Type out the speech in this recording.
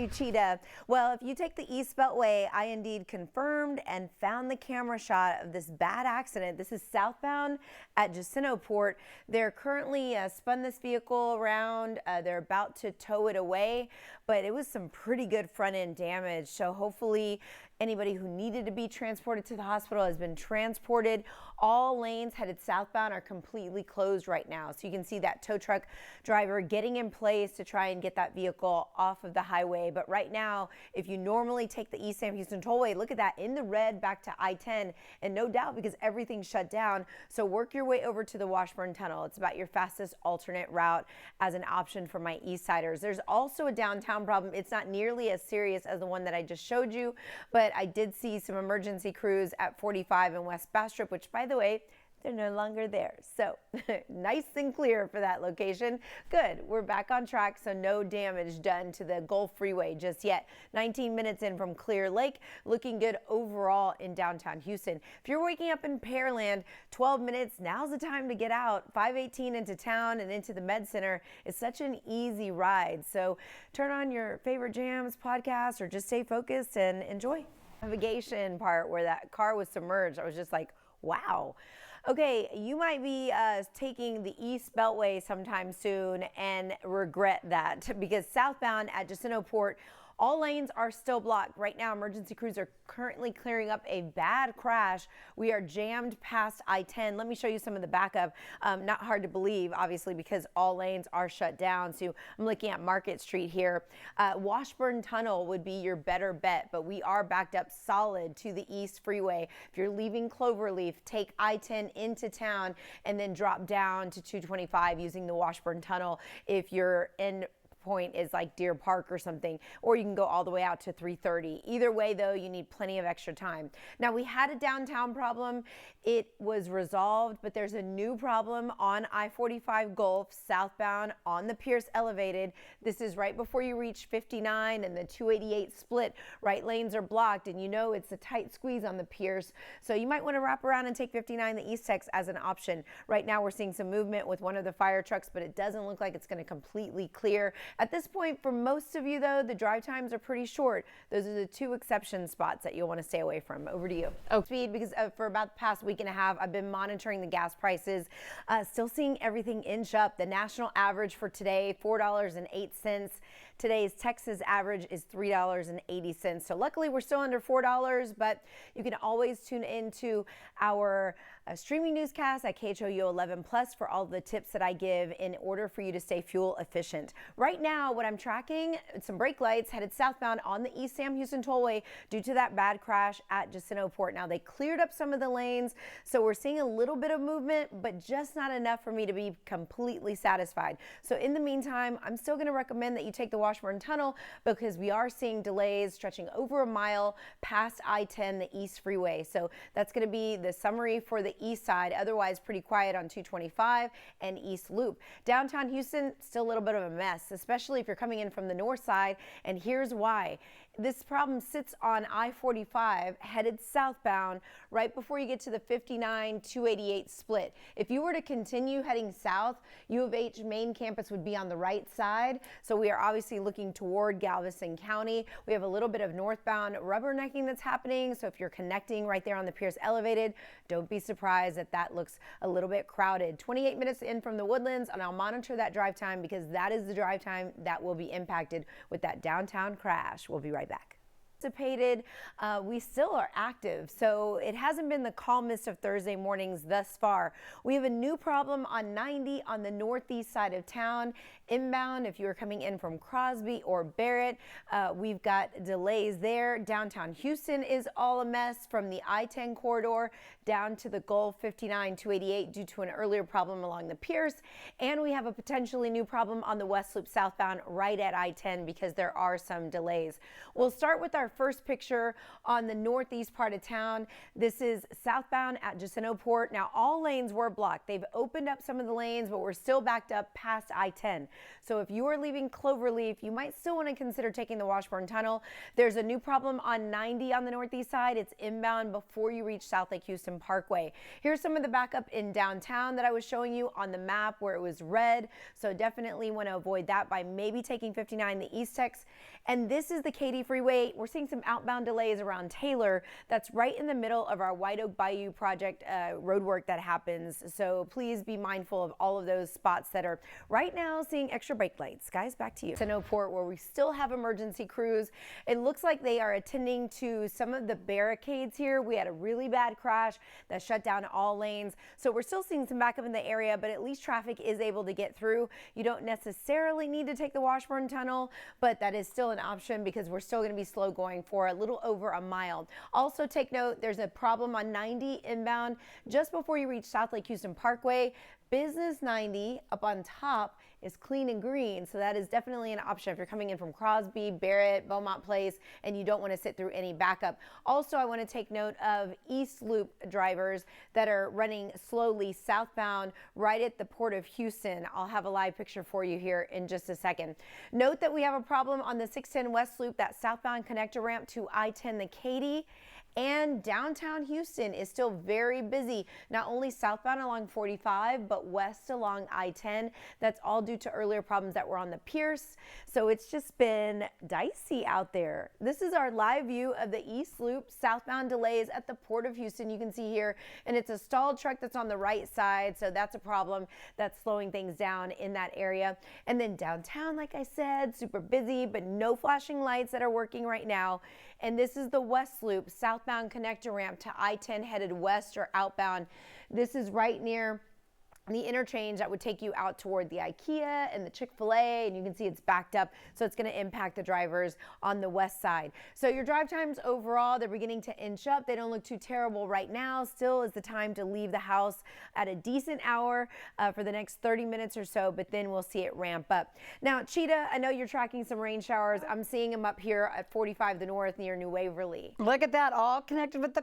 you, Cheetah. Well, if you take the East Beltway, I indeed confirmed and found the camera shot of this bad accident. This is southbound at Jacinto-Port. They're currently spun this vehicle around. They're about to tow it away, but it was some pretty good front end damage. So hopefully anybody who needed to be transported to the hospital has been transported. All lanes headed southbound are completely closed right now. So you can see that tow truck driver getting in place to try and get that vehicle off of the highway. But right now, if you normally take the East Sam Houston Tollway, look at that in the red back to I-10, and no doubt because everything's shut down. So work your way over to the Washburn Tunnel. It's about your fastest alternate route as an option for my East Siders. There's also a downtown problem. It's not nearly as serious as the one that I just showed you, but I did see some emergency crews at 45 in West Bastrop, which, by the way, they're no longer there. So nice and clear for that location. Good. We're back on track, so no damage done to the Gulf Freeway just yet. 19 minutes in from Clear Lake. Looking good overall in downtown Houston. If you're waking up in Pearland, 12 minutes, now's the time to get out. 518 into town and into the Med Center is such an easy ride. So turn on your favorite jams, podcasts, or just stay focused and enjoy. Navigation part where that car was submerged, I was just like, wow. Okay, you might be taking the East Beltway sometime soon and regret that, because southbound at Jacinto-Port, all lanes are still blocked. Right now, emergency crews are currently clearing up a bad crash. We are jammed past I-10. Let me show you some of the backup. Not hard to believe, obviously, because all lanes are shut down. So I'm looking at Market Street here. Washburn Tunnel would be your better bet, but we are backed up solid to the East Freeway. If you're leaving Cloverleaf, take I-10 into town and then drop down to 225 using the Washburn Tunnel. If you're in point is like Deer Park or something, or you can go all the way out to 330. Either way, though, you need plenty of extra time. Now, we had a downtown problem. It was resolved, but there's a new problem on I-45 Gulf southbound on the Pierce Elevated. This is right before you reach 59 and the 288 split. Right lanes are blocked, and you know it's a tight squeeze on the Pierce, so you might want to wrap around and take 59 the East Tex as an option. Right now, we're seeing some movement with one of the fire trucks, but it doesn't look like it's going to completely clear. At this point, for most of you, though, the drive times are pretty short. Those are the two exception spots that you'll want to stay away from. Over to you. Oh, speed, because for about the past week and a half, I've been monitoring the gas prices. Still seeing everything inch up. The national average for today, $4.08. Today's Texas average is $3.80. So luckily, we're still under $4, but you can always tune into our streaming newscast at KHOU 11 Plus for all the tips that I give in order for you to stay fuel efficient. Right now, what I'm tracking, some brake lights headed southbound on the East Sam Houston Tollway due to that bad crash at Jacinto-Port. Now, they cleared up some of the lanes, so we're seeing a little bit of movement, but just not enough for me to be completely satisfied. So in the meantime, I'm still going to recommend that you take the Washburn Tunnel, because we are seeing delays stretching over a mile past I-10, the East Freeway. So that's going to be the summary for the east side. Otherwise, pretty quiet on 225 and East Loop. Downtown Houston, still a little bit of a mess, especially if you're coming in from the north side. And here's why. This problem sits on I-45 headed southbound right before you get to the 59-288 split. If you were to continue heading south, U of H main campus would be on the right side. So we are obviously looking toward Galveston County. We have a little bit of northbound rubbernecking that's happening. So if you're connecting right there on the Pierce Elevated, don't be surprised that that looks a little bit crowded. 28 minutes in from the Woodlands, and I'll monitor that drive time, because that is the drive time that will be impacted with that downtown crash. We'll be right back. We still are active, so it hasn't been the calmest of Thursday mornings thus far. We have a new problem on 90 on the northeast side of town. Inbound, if you are coming in from Crosby or Barrett, we've got delays there. Downtown Houston is all a mess from the I-10 corridor down to the Gulf 59-288 due to an earlier problem along the Pierce. And we have a potentially new problem on the West Loop southbound right at I-10 because there are some delays. We'll start with our our first picture on the northeast part of town. This is southbound at Jacinto Port. Now, all lanes were blocked. They've opened up some of the lanes, but we're still backed up past I-10. So if you are leaving Cloverleaf, you might still want to consider taking the Washburn Tunnel. There's a new problem on 90 on the northeast side. It's inbound before you reach South Lake Houston Parkway. Here's some of the backup in downtown that I was showing you on the map where it was red. So definitely want to avoid that by maybe taking 59, the East Tex. And this is the Katy Freeway. We're seeing some outbound delays around Taylor. That's right in the middle of our White Oak Bayou project road work that happens. So please be mindful of all of those spots that are right now seeing extra brake lights. Guys, back to you. Jacinto Port, where we still have emergency crews. It looks like they are attending to some of the barricades here. We had a really bad crash that shut down all lanes. So we're still seeing some backup in the area, but at least traffic is able to get through. You don't necessarily need to take the Washburn Tunnel, but that is still an option because we're still going to be slow going for a little over a mile. Also take note, there's a problem on 90 inbound just before you reach South Lake Houston Parkway. Business 90 up on top is clean and green, so that is definitely an option if you're coming in from Crosby, Barrett, Beaumont Place, and you don't want to sit through any backup. Also, I want to take note of East Loop drivers that are running slowly southbound right at the Port of Houston. I'll have a live picture for you here in just a second. Note that we have a problem on the 610 West Loop, that southbound connector ramp to I-10, the Katy. And downtown Houston is still very busy, not only southbound along 45, but west along I-10. That's all due to earlier problems that were on the Pierce. So it's just been dicey out there. This is our live view of the East Loop southbound delays at the Port of Houston. You can see here, and it's a stalled truck that's on the right side. So that's a problem that's slowing things down in that area. And then downtown, like I said, super busy, but no flashing lights that are working right now. And this is the West Loop southbound connector ramp to I-10 headed west or outbound. This is right near the interchange that would take you out toward the IKEA and the Chick-fil-A, and you can see it's backed up, so it's going to impact the drivers on the west side. So your drive times overall, they're beginning to inch up. They don't look too terrible right now. Still is the time to leave the house at a decent hour for the next 30 minutes or so, but then we'll see it ramp up. Now, Cheetah, I know you're tracking some rain showers. I'm seeing them up here at 45 the north near New Waverly. Look at that, all connected with the